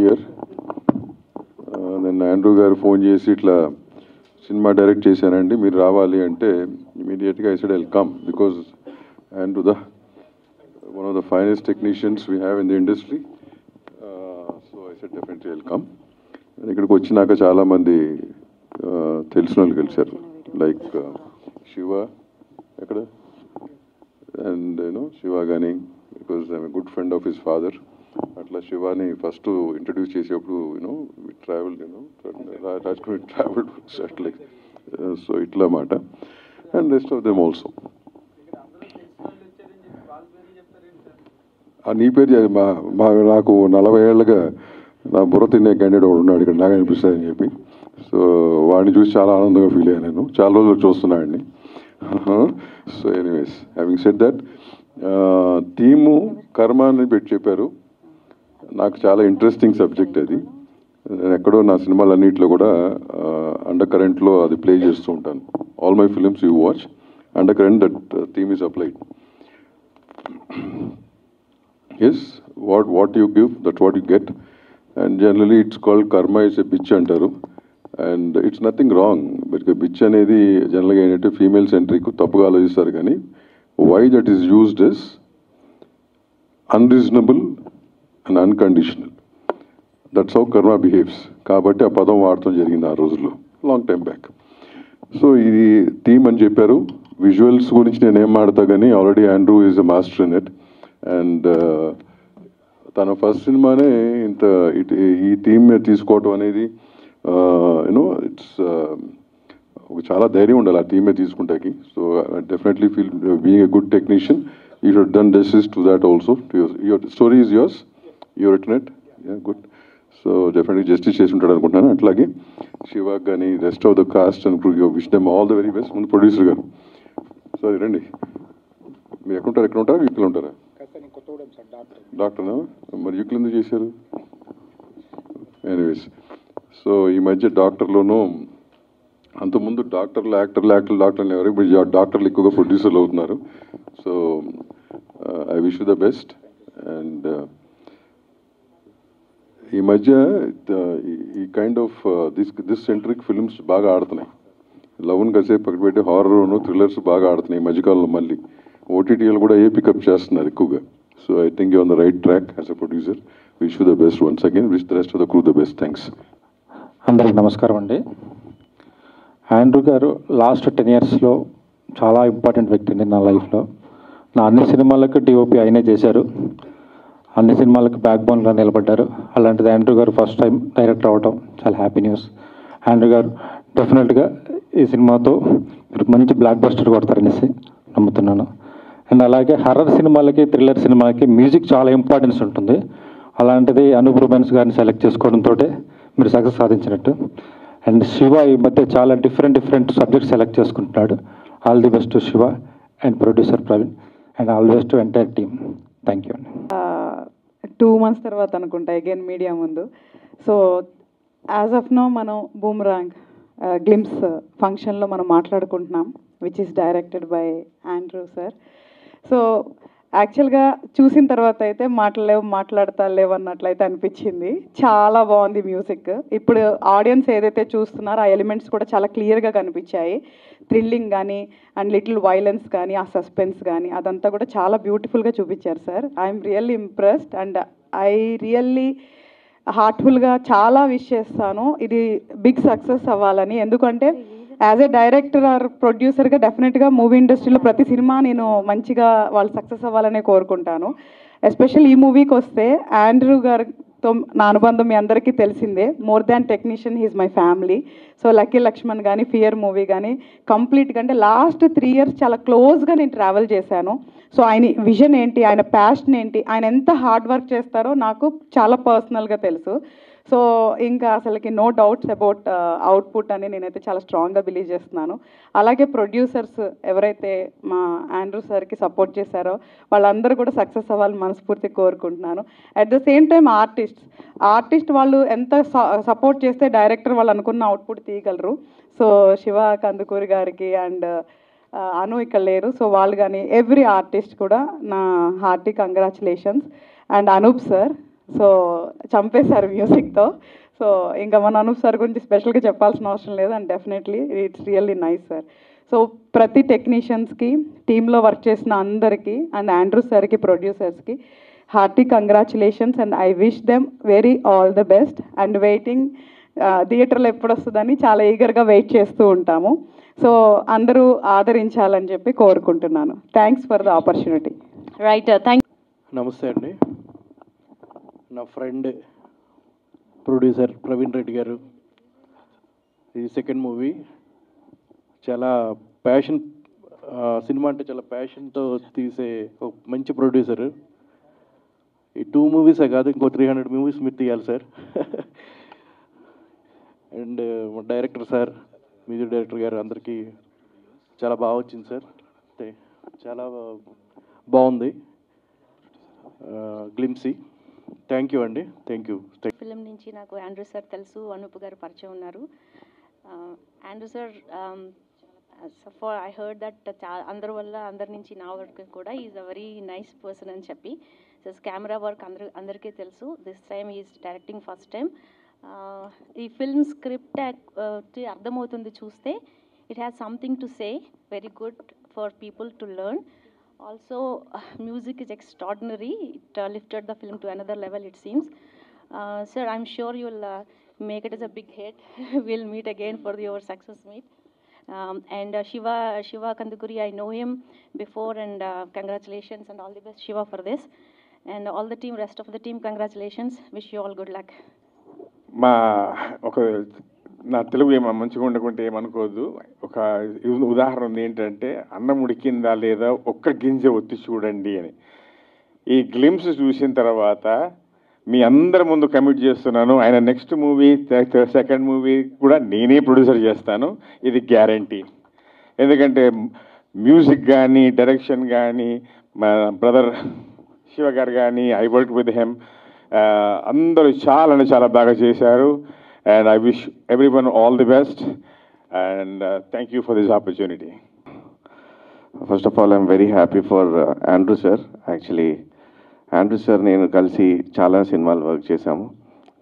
Here. నేను Andrew గారు phone చేసి ఇట్లా సినిమా డైరెక్ట్ చేశానండి, మీరు రావాలి అంటే ఇమీడియట్గా I said I will come because Andrew one of the finest technicians we have in the industry. So I said definitely I'll come. ఇక్కడికి వచ్చినాక చాలామంది తెలిసిన వాళ్ళు కలిశారు, లైక్ శివ ఎక్కడ, అండ్ శివ కానీ because I'm good friend of his father. అట్లా Shivani first introduce చేసేప్పుడు ట్రావెల్ రాజ్కుమార్ ట్రావెల్ అట్లా, సో ఇట్లా మాట, and rest of them also. నీ పేరు నాకు 40 ఏళ్ళుగా నా బుర్ర తినే క్యాండిడేట్ ఒకడు ఉన్నాడు ఇక్కడ, నాకు అనిపిస్తుందని చెప్పి. సో వాడిని చూసి చాలా ఆనందంగా ఫీల్ అయ్యాను నేను, చాలా రోజులు చూస్తున్నాడిని. So anyways, having said that, theme karma అని పెట్టి చెప్పారు. నాకు చాలా ఇంట్రెస్టింగ్ సబ్జెక్ట్ అది. నేను ఎక్కడో నా సినిమాలన్నింటిలో కూడా అండర్ కరెంట్లో అది ప్లే చేస్తూ ఉంటాను. All my films you watch, under current that theme is applied. Yes, what you give, that's what you get, and generally it's called karma is a bitch antaru, and it's nothing wrong, because bitch anedi generally ఏంటంటే female centric తప్పుగా ఆలోచిస్తారు, కానీ why that is used is unreasonable and unconditional. That's how karma behaves. కాబట్టి ఆ పదం వాడటం జరిగింది ఆ రోజుల్లో, లాంగ్ టైం బ్యాక్. సో ఇది థీమ్ అని చెప్పారు. విజువల్స్ గురించి నేను ఏం మాడతా, కానీ already Andrew is a master in it. And తన ఫస్ట్ సినిమానే ఇంత ఈ థీమ్ మీద తీసుకోవటం అనేది ఇట్స్ ఒక చాలా ధైర్యం ఉండాలి ఆ థీమ్ మీద తీసుకుంటాకి. So definitely feel being a good technician you should done justice to that also. Your story is yours, your written it, good. So definitely justice చేసి ఉంటాడు అనుకుంటున్నాను. అట్లాగే శివ కానీ rest of the cast and crew, wish them all the very best. ముందు producer garu, sorry రండి. మీరు ఎక్కడ ఉంటారా ఇక్కడ ఉంటారా? డాక్టర్నా? మరి యూక్లు ఎందుకు చేశారు? ఎనీవేస్, సో ఈ మధ్య డాక్టర్లోనూ, అంతకుముందు డాక్టర్లు ఎవరు, ఇప్పుడు డాక్టర్లు ఎక్కువగా ప్రొడ్యూసర్లు అవుతున్నారు. So I wish you the best. And ఈ మధ్య ఈ kind of this centric films బాగా ఆడుతున్నాయి. లవ్ని కాసేపు పక్కన పెట్టి హారర్ను థ్రిల్లర్స్ బాగా ఆడుతున్నాయి ఈ మధ్యకాలంలో. మళ్ళీ ఓటీటీలు కూడా పికప్ చేస్తున్నారు ఎక్కువగా. So I think you're on the right track as a producer. Wish you the best once again. Wish the rest of the crew the best. Thanks. అందరికి నమస్కారం అండి. ఆండ్రూ గారు లాస్ట్ 10 yearsలో చాలా ఇంపార్టెంట్ వ్యక్తి అండి నా లైఫ్లో. నా అన్ని సినిమాలకు డిఓపి ఆయనే చేశారు, అన్ని సినిమాలకు బ్యాక్ బోన్గా నిలబడ్డారు. అలాంటిది ఆండ్రూ గారు ఫస్ట్ టైం డైరెక్టర్ అవ్వటం చాలా హ్యాపీ న్యూస్. ఆండ్రూ గారు డెఫినెట్గా ఈ సినిమాతో మీరు మంచి బ్లాక్ బస్టర్ కొడతారనేసి నమ్ముతున్నాను. అండ్ అలాగే హర్రర్ సినిమాలకి థ్రిల్లర్ సినిమాలకి మ్యూజిక్ చాలా ఇంపార్టెన్స్ ఉంటుంది. అలాంటిది అనూప్ రూబెన్స్ గారిని సెలెక్ట్ చేసుకోవడంతో మీరు సక్సెస్ సాధించినట్టు. అండ్ శివ ఈ మధ్య చాలా డిఫరెంట్ సబ్జెక్ట్స్ సెలెక్ట్ చేసుకుంటున్నాడు. All the best to Shiva and producer Praveen and all the best to entire team. Thank you అండి. 2 months తర్వాత అనుకుంటా అగైన్ మీడియా ముందు. సో యాజ్ ఆఫ్ నో మనం బూమరాంగ్ గ్లిమ్స్ ఫంక్షన్లో మనం మాట్లాడుకుంటున్నాం, which is directed by Andrew sir. So యాక్చువల్గా చూసిన తర్వాత అయితే మాట్లాడలేవు అన్నట్లయితే అనిపించింది. చాలా బాగుంది మ్యూజిక్. ఇప్పుడు ఆడియన్స్ ఏదైతే చూస్తున్నారో ఆ ఎలిమెంట్స్ కూడా చాలా క్లియర్గా కనిపించాయి. థ్రిల్లింగ్ కానీ అండ్ లిటిల్ వైలెన్స్ కానీ ఆ సస్పెన్స్ కానీ అదంతా కూడా చాలా బ్యూటిఫుల్గా చూపించారు sir. I'm really impressed and I really హార్ట్ఫుల్గా చాలా విష్ చేస్తాను ఇది బిగ్ సక్సెస్ అవ్వాలని. ఎందుకంటే యాజ్ ఏ డైరెక్టర్ ఆర్ ప్రొడ్యూసర్గా డెఫినెట్గా మూవీ ఇండస్ట్రీలో ప్రతి సినిమా నేను మంచిగా వాళ్ళు సక్సెస్ అవ్వాలనే కోరుకుంటాను. ఎస్పెషల్ ఈ మూవీకి వస్తే ఆండ్రూ గారితో నా అనుబంధం మీ అందరికీ తెలిసిందే. More than technician he's my family. So lucky Lakshman కానీ ఫియర్ మూవీ కానీ కంప్లీట్గా అంటే లాస్ట్ 3 years చాలా క్లోజ్గా నేను ట్రావెల్ చేశాను. సో ఆయన విజన్ ఏంటి, ఆయన ప్యాషన్ ఏంటి, ఆయన ఎంత హార్డ్ వర్క్ చేస్తారో నాకు చాలా పర్సనల్గా తెలుసు. సో ఇంకా అసలుకి నో డౌట్స్ అబౌట్ అవుట్పుట్ అని నేనైతే చాలా స్ట్రాంగ్గా బిలీవ్ చేస్తున్నాను. అలాగే ప్రొడ్యూసర్స్ ఎవరైతే మా ఆండ్రూ సార్కి సపోర్ట్ చేశారో వాళ్ళందరూ కూడా సక్సెస్ అవ్వాలని మనస్ఫూర్తి కోరుకుంటున్నాను. At the same time artist వాళ్ళు ఎంత సపోర్ట్ చేస్తే డైరెక్టర్ వాళ్ళు అనుకున్న అవుట్పుట్ తీయగలరు. సో శివ కందుకూరి గారికి అండ్ అను ఇక్కడ లేరు, సో వాళ్ళు కానీ ఎవ్రీ ఆర్టిస్ట్ కూడా నా hearty congratulations. And Anoop sir so చంపేశారు మ్యూజిక్తో. సో ఇంకా మన అనూప్ సార్ గురించి స్పెషల్గా చెప్పాల్సిన అవసరం లేదు, and definitely it's really nice sir. So ప్రతి టెక్నీషియన్స్కి, టీంలో వర్క్ చేసిన అందరికీ, అండ్ ఆండ్రూ సార్కి, ప్రొడ్యూసర్స్కి hearty congratulations, and I wish them very all the best. And waiting థియేటర్లో ఎప్పుడు వస్తుందని చాలా ఈగర్గా వెయిట్ చేస్తూ ఉంటాము. సో అందరూ ఆదరించాలని చెప్పి కోరుకుంటున్నాను. Thanks for the opportunity. Right, thank. నమస్తే అండి. నా ఫ్రెండ్ ప్రొడ్యూసర్ ప్రవీణ్ రెడ్డి గారు, ఇది సెకండ్ మూవీ. చాలా ప్యాషన్, సినిమా అంటే చాలా ప్యాషన్తో తీసే ఒక మంచి ప్రొడ్యూసరు. ఈ 2 మూవీసే కాదు, ఇంకో 300 మూవీస్ మీరు తీయాలి sir. And director sir, music director గారు, అందరికీ చాలా బాగా వచ్చింది సార్. అంటే చాలా బాగుంది గ్లిమ్సీ. థ్యాంక్ యూ అండి, థ్యాంక్ యూ. ఫిలిం నుంచి నాకు ఆండ్రూ సార్ తెలుసు, అనూప్ గారు పరిచయం ఉన్నారు. Andrew sir for I heard that అందరి వల్ల, అందరి నుంచి నా వర్క్ కూడా is a very nice person అని చెప్పి. సో కెమెరా వర్క్ అందరికీ తెలుసు. This time is directing first time. ఈ ఫిల్మ్ స్క్రిప్ట్ అర్థమవుతుంది చూస్తే. It has something to say, very good for people to learn. Also, music is extraordinary. It lifted the film to another level, it seems. Sir, I'm sure you'll make it as a big hit. We'll meet again for your success meet. And Shiva Kandukuri, I know him before, and congratulations and all the best, Shiva, for this. And all the team, rest of the team, congratulations. Wish you all good luck. నా తెలుగు మంచిగా ఉండకుంటే ఏమనుకోవద్దు. ఒక ఉదాహరణ ఉంది, ఏంటంటే అన్నం ఉడికిందా లేదా ఒక్క గింజ ఒత్తి చూడండి అని. ఈ గ్లిమ్స్ చూసిన తర్వాత మీ అందరి ముందు కమిట్ చేస్తున్నాను, ఆయన నెక్స్ట్ మూవీ, సెకండ్ మూవీ కూడా నేనే ప్రొడ్యూసర్ చేస్తాను, ఇది గ్యారంటీ. ఎందుకంటే మ్యూజిక్ కానీ, డైరెక్షన్ కానీ, మా బ్రదర్ శివ గారు కానీ, ఐ వర్క్ విత్ హెమ్, అందరూ చాలా బాగా చేశారు. And I wish everyone all the best, and thank you for this opportunity. First of all, I'm very happy for Andrew sir. Actually, Andrew sir నేను కలిసి చాలా సినిమాలు వర్క్ చేశాము.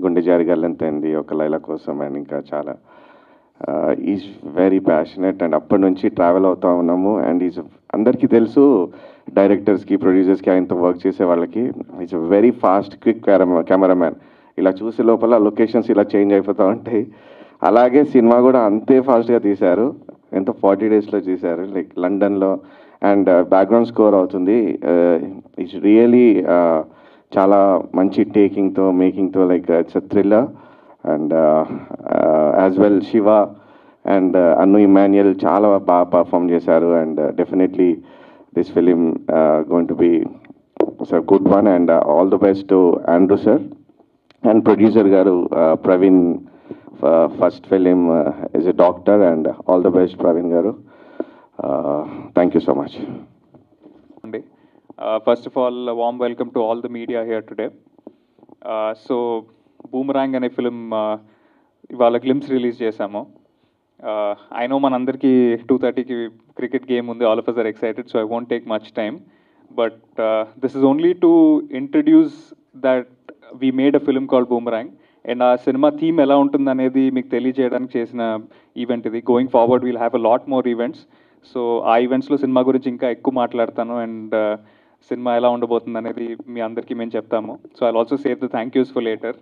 గుండె జారి గల్లంతైంది, ఒక లైలా కోసం, అండ్ ఇంకా చాలా. ఈజ్ వెరీ ప్యాషనెట్, అండ్ అప్పటి నుంచి ట్రావెల్ అవుతూ ఉన్నాము. అండ్ ఈజ్ అందరికీ తెలుసు, డైరెక్టర్స్కి, ప్రొడ్యూసర్స్కి, ఆయనతో వర్క్ చేసే వాళ్ళకి, is very fast, quick cameraman. ఇలా చూసే లోపల లొకేషన్స్ ఇలా చేంజ్ అయిపోతూ ఉంటాయి. అలాగే సినిమా కూడా అంతే ఫాస్ట్గా తీశారు. ఎంతో 40 daysలో తీశారు, లైక్ లండన్లో. అండ్ బ్యాక్గ్రౌండ్ స్కోర్ అవుతుంది. ఇట్స్ రియలీ చాలా మంచి టేకింగ్తో, మేకింగ్తో, like it's a thriller. And as well Shiva and Anu Emmanuel చాలా బాగా పర్ఫామ్ చేశారు. And definitely this film going to be good one. And all the best to Andrew sir and producer garu Praveen, first film is a doctor, and all the best Praveen garu. Thank you so much. First of all, a warm welcome to all the media here today. So Boomerang ane film ivala glimpse release chesamu. I know manandarki 2:30 ki cricket game undi, all of us are excited, so I won't take much time, but this is only to introduce that we made a film called Boomerang, and our cinema theme ఎలా ఉంటుంది అనేది మీకు తెలియజేయడానికి చేసిన event ఇది. Going forward we'll have a lot more events. So ఆ ఈవెంట్స్లో cinema గురించి ఇంకా ఎక్కువ మాట్లాడతాను, అండ్ సినిమా ఎలా ఉండబోతుంది అనేది మీ అందరికీ మేము చెప్తాము. So I also save the thank use for later.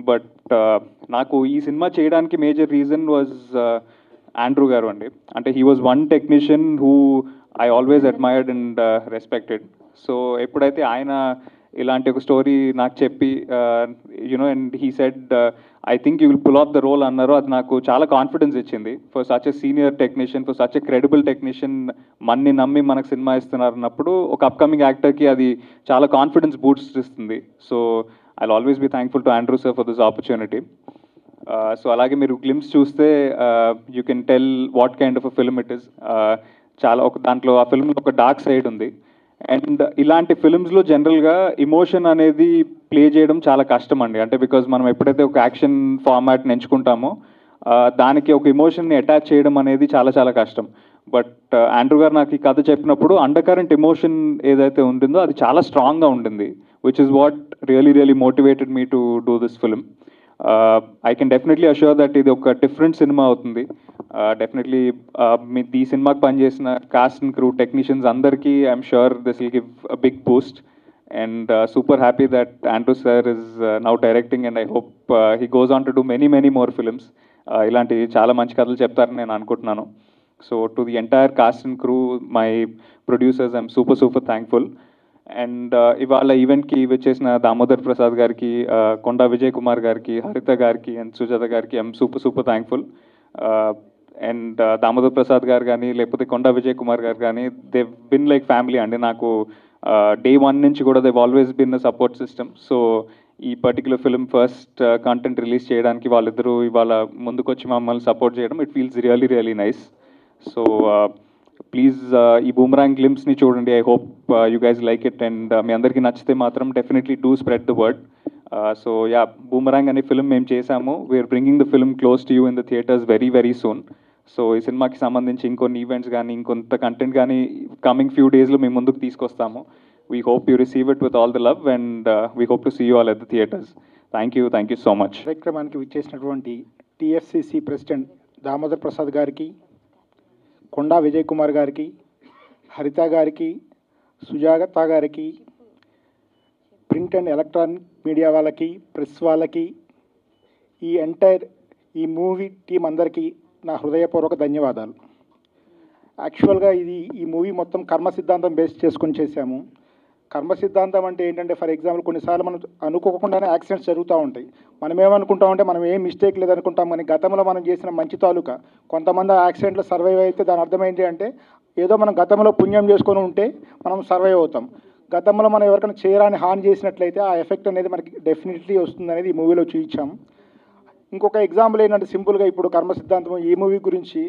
But నాకు ఈ సినిమా చేయడానికి మేజర్ రీజన్ వాజ్ ఆండ్రూ గారు అండి. అంటే he was one technician who I always admired and respected. So ఎప్పుడైతే ఆయన ఇలాంటి ఒక స్టోరీ నాకు చెప్పి you know, and he said I think you will pull off the role అన్నారు, అది నాకు చాలా కాన్ఫిడెన్స్ ఇచ్చింది. For such a senior technician, for such a credible technician మనని నమ్మి మనకు సినిమా ఇస్తున్నారు అన్నప్పుడు ఒక అప్కమింగ్ యాక్టర్కి అది చాలా కాన్ఫిడెన్స్ బూస్ట్ ఇస్తుంది. So I will always be thankful to Andrew sir for this opportunity. So అలాగే మీరు గ్లిమ్స్ చూస్తే you can tell what kind of a film it is. చాలా ఒక దాంట్లో ఆ ఫిల్మ్లో ఒక డార్క్ సైడ్ ఉంది. అండ్ ఇలాంటి ఫిల్మ్స్లో జనరల్గా ఇమోషన్ అనేది ప్లే చేయడం చాలా కష్టం అండి. అంటే బికాజ్ మనం ఎప్పుడైతే ఒక యాక్షన్ ఫార్మాట్ని ఎంచుకుంటామో దానికి ఒక ఇమోషన్ని అటాచ్ చేయడం అనేది చాలా చాలా కష్టం. బట్ ఆండ్రూ గారు నాకు ఈ కథ చెప్పినప్పుడు అండర్ కరెంట్ ఎమోషన్ ఏదైతే ఉంటుందో అది చాలా స్ట్రాంగ్గా ఉంటుంది. which is what really motivated me to do this film. I can definitely assure that ఇది ఒక డిఫరెంట్ సినిమా అవుతుంది. డెఫినెట్లీ మీ ఈ సినిమాకి పనిచేసిన కాస్ట్ అండ్ క్రూ టెక్నీషియన్స్ అందరికీ I'm sure this will give a big boost. And super happy that Andrew sir is now directing, and I hope he goes on to do many more films. ఇలాంటి చాలా మంచి కథలు చెప్తారని నేను అనుకుంటున్నాను. So to the entire cost and crew, my producers, I'm super thankful. And ఇవాళ ఈవెంట్కి వచ్చేసిన దామోదర్ ప్రసాద్ గారికి, కొండా విజయ్ కుమార్ గారికి, హరిత గారికి అండ్ సుజాత గారికి I'm super thankful. And Damodar Prasad గారు కానీ లేకపోతే కొండా విజయ్ కుమార్ గారు కానీ, దే బిన్ లైక్ ఫ్యామిలీ అండి నాకు. డే 1 నుంచి కూడా Dev always been a support system. So ఈ particular film first content release చేయడానికి వాళ్ళిద్దరూ ఇవాళ ముందుకొచ్చి మమ్మల్ని సపోర్ట్ చేయడం, it feels really nice. So please ఈ బూమరాంగ్ గ్లిమ్స్ని చూడండి. I hope you guys like it, and మీ అందరికీ నచ్చితే మాత్రం definitely do spread the word. So yeah, Boomerang అనే ఫిల్మ్ మేము చేసాము. We're bringing the film close to you in the theatres very soon. So ఈ సినిమాకి సంబంధించి ఇంకొన్ని ఈవెంట్స్ కానీ ఇంకొంత కంటెంట్ కానీ కమింగ్ ఫ్యూ డేస్లో మేము ముందుకు తీసుకొస్తాము. We hope you receive it with all the love, and we hope to see you all at the theaters. Thank you so much. కార్యక్రమానికి విచ్చేసినటువంటి టీఎఫ్సిసి ప్రెసిడెంట్ దామోదర్ ప్రసాద్ గారికి, కొండా విజయ్ కుమార్ గారికి, హరిత గారికి, సుజాత గారికి, ప్రింట్ అండ్ ఎలక్ట్రానిక్ మీడియా వాళ్ళకి, ప్రెస్ వాళ్ళకి, ఈ ఎంటైర్ ఈ మూవీ టీం అందరికీ నా హృదయపూర్వక ధన్యవాదాలు. యాక్చువల్గా ఈ మూవీ మొత్తం కర్మ సిద్ధాంతం బేస్ చేసుకొని చేశాము. కర్మ సిద్ధాంతం అంటే ఏంటంటే, ఫర్ ఎగ్జాంపుల్ కొన్నిసార్లు మనం అనుకోకుండానే యాక్సిడెంట్స్ జరుగుతూ ఉంటాయి. మనం ఏమనుకుంటామంటే మనం ఏం మిస్టేక్ లేదనుకుంటాం, కానీ గతంలో మనం చేసిన మంచి తాలూకా కొంతమంది ఆ యాక్సిడెంట్లో సర్వైవ్ అయితే దాని అర్థం ఏంటి అంటే, ఏదో మనం గతంలో పుణ్యం చేసుకొని ఉంటే మనం సర్వైవ్ అవుతాం. గతంలో మనం ఎవరికైనా చేయరాని హాని చేసినట్లయితే ఆ ఎఫెక్ట్ అనేది మనకి డెఫినెట్లీ వస్తుంది అనేది ఈ మూవీలో చూపించాము. ఇంకొక ఎగ్జాంపుల్ ఏంటంటే, సింపుల్గా ఇప్పుడు కర్మ సిద్ధాంతం ఈ మూవీ గురించి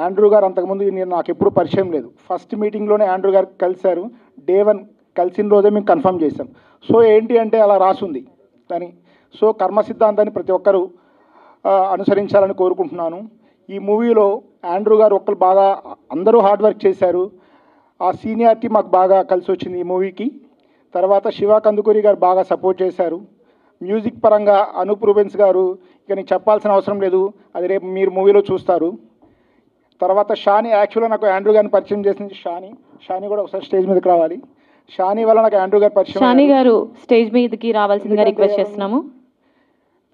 ఆండ్రూ గారు అంతకుముందు నాకు ఎప్పుడు పరిచయం లేదు. ఫస్ట్ మీటింగ్లోనే ఆండ్రూ గారు కలిశారు. డే 1 కలిసిన రోజే మేము కన్ఫర్మ్ చేశాం. సో ఏంటి అంటే అలా రాసుంది కానీ. సో కర్మ సిద్ధాంతాన్ని ప్రతి ఒక్కరూ అనుసరించాలని కోరుకుంటున్నాను. ఈ మూవీలో ఆండ్రూ గారు ఒక్కరు బాగా అందరూ హార్డ్ వర్క్ చేశారు. ఆ సీనియారిటీ మాకు బాగా కలిసి వచ్చింది ఈ మూవీకి. తర్వాత శివ కందుకూరి గారు బాగా సపోర్ట్ చేశారు. మ్యూజిక్ పరంగా అనూప్ రూబెన్స్ గారు ఇక నేను చెప్పాల్సిన అవసరం లేదు, అది రేపు మీరు మూవీలో చూస్తారు. తర్వాత షాని, యాక్చువల్గా నాకు ఆండ్రూ గారిని పరిచయం చేసింది షాని కూడా ఒకసారి స్టేజ్ మీదకి రావాలి. షాని వల్ల నాకు ఆండ్రూ గారు పరిచయం. షాని గారు స్టేజ్ మీదకి రావాల్సిందిగా రిక్వెస్ట్ చేస్తున్నాము.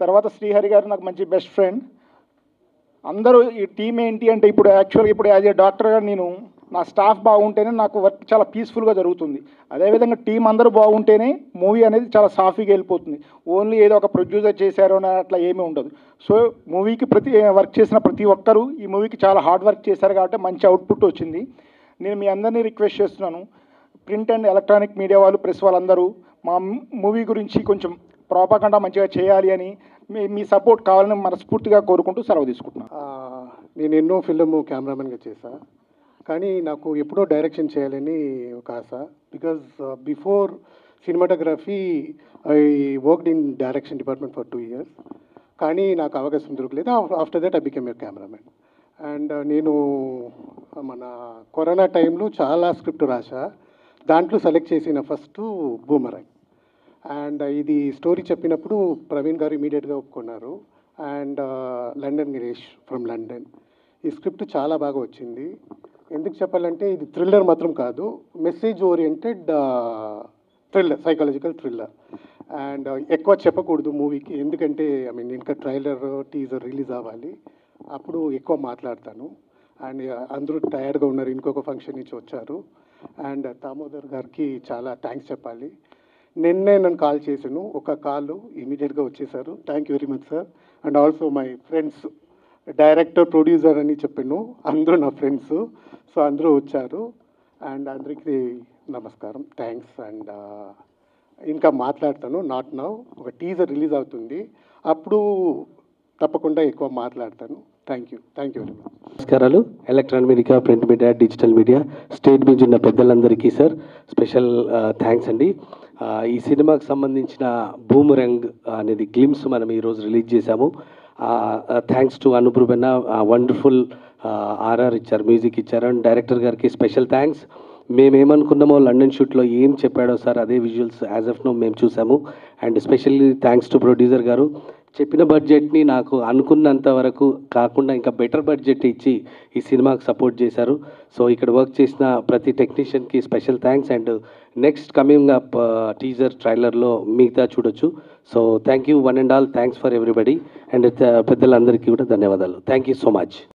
తర్వాత శ్రీహరి గారు నాకు మంచి బెస్ట్ ఫ్రెండ్. అందరూ ఈ టీం ఏంటి అంటే, ఇప్పుడు యాక్చువల్గా ఇప్పుడు యాజ్ ఏ డాక్టర్గా నేను నా స్టాఫ్ బాగుంటేనే నాకు వర్క్ చాలా పీస్ఫుల్గా జరుగుతుంది. అదేవిధంగా టీం అందరూ బాగుంటేనే మూవీ అనేది చాలా సాఫీగా వెళ్ళిపోతుంది. ఓన్లీ ఏదో ఒక ప్రొడ్యూసర్ చేశారు అని అట్లా ఏమీ ఉండదు. సో మూవీకి వర్క్ చేసిన ప్రతి ఒక్కరూ ఈ మూవీకి చాలా హార్డ్ వర్క్ చేశారు కాబట్టి మంచి అవుట్పుట్ వచ్చింది. నేను మీ అందరినీ రిక్వెస్ట్ చేస్తున్నాను, ప్రింట్ అండ్ ఎలక్ట్రానిక్ మీడియా వాళ్ళు, ప్రెస్ వాళ్ళందరూ మా మూవీ గురించి కొంచెం ప్రాపగండా మంచిగా చేయాలి అని మీ సపోర్ట్ కావాలని మనస్ఫూర్తిగా కోరుకుంటూ సెలవు తీసుకుంటున్నాను. నేను ఎన్నో ఫిల్మ్ కెమెరామెన్గా చేశా, కానీ నాకు ఎప్పుడో డైరెక్షన్ చేయాలని ఒక ఆశ. Because before cinematography I worked in direction department for 2 years, కానీ నాకు అవకాశం దొరకలేదు. After that I became a cameraman. And నేను మన కరోనా టైంలో చాలా స్క్రిప్ట్ రాశా. దాంట్లో సెలెక్ట్ చేసిన ఫస్ట్ బూమరాంగ్. అండ్ ఇది స్టోరీ చెప్పినప్పుడు ప్రవీణ్ గారు ఇమీడియట్గా ఒప్పుకున్నారు. And London Girish from London. ఈ స్క్రిప్ట్ చాలా బాగా వచ్చింది. ఎందుకు చెప్పాలంటే ఇది థ్రిల్లర్ మాత్రం కాదు, message oriented thriller, psychological thriller. And ఎక్కువ చెప్పకూడదు మూవీకి, ఎందుకంటే ఇంకా ట్రైలర్ టీజర్ రిలీజ్ అవ్వాలి, అప్పుడు ఎక్కువ మాట్లాడతాను. అండ్ అందరూ టయర్డ్గా ఉన్నారు, ఇంకొక ఫంక్షన్ నుంచి వచ్చారు. అండ్ దామోదర్ గారికి చాలా థ్యాంక్స్ చెప్పాలి. నిన్నే నన్ను కాల్ చేశాను, ఒక కాల్ ఇమీడియట్గా వచ్చేసారు. Thank you very much sir. And also my friends, director, producer అని చెప్పాను, అందరూ నా ఫ్రెండ్స్. సో అందరూ వచ్చారు. అండ్ అందరికీ నమస్కారం, థ్యాంక్స్. అండ్ ఇంకా మాట్లాడతాను, నాట్ నౌ. ఒక టీజర్ రిలీజ్ అవుతుంది, అప్పుడు తప్పకుండా ఎక్కువ మాట్లాడతాను. Thank you very much. నమస్కారాలు. Electronic media, print media, digital media, stage మీద ఉన్న పెద్దలందరికీ సార్ స్పెషల్ థ్యాంక్స్ అండి. ఈ సినిమాకి సంబంధించిన బూమరాంగ్ అనేది గ్లిమ్స్ మనం ఈరోజు రిలీజ్ చేశాము. Thanks to Anup Ruben, wonderful RR ఇచ్చారు, మ్యూజిక్ ఇచ్చారు. అండ్ డైరెక్టర్ గారికి స్పెషల్ థ్యాంక్స్. మేమేమనుకున్నామో లండన్ షూట్లో ఏం చెప్పాడో సార్ అదే విజువల్స్ యాజ్ ఆఫ్ నో మేము చూసాము. And especially thanks to producer గారు, చెప్పిన బడ్జెట్ని నాకు అనుకున్నంత వరకు కాకుండా ఇంకా బెటర్ బడ్జెట్ ఇచ్చి ఈ సినిమాకి సపోర్ట్ చేశారు. సో ఇక్కడ వర్క్ చేసిన ప్రతి టెక్నీషియన్కి special thanks. And next coming up teaser ట్రైలర్లో మిగతా చూడొచ్చు. So thank you one and all, thanks for everybody. అండ్ పెద్దలందరికీ కూడా ధన్యవాదాలు. Thank you so much.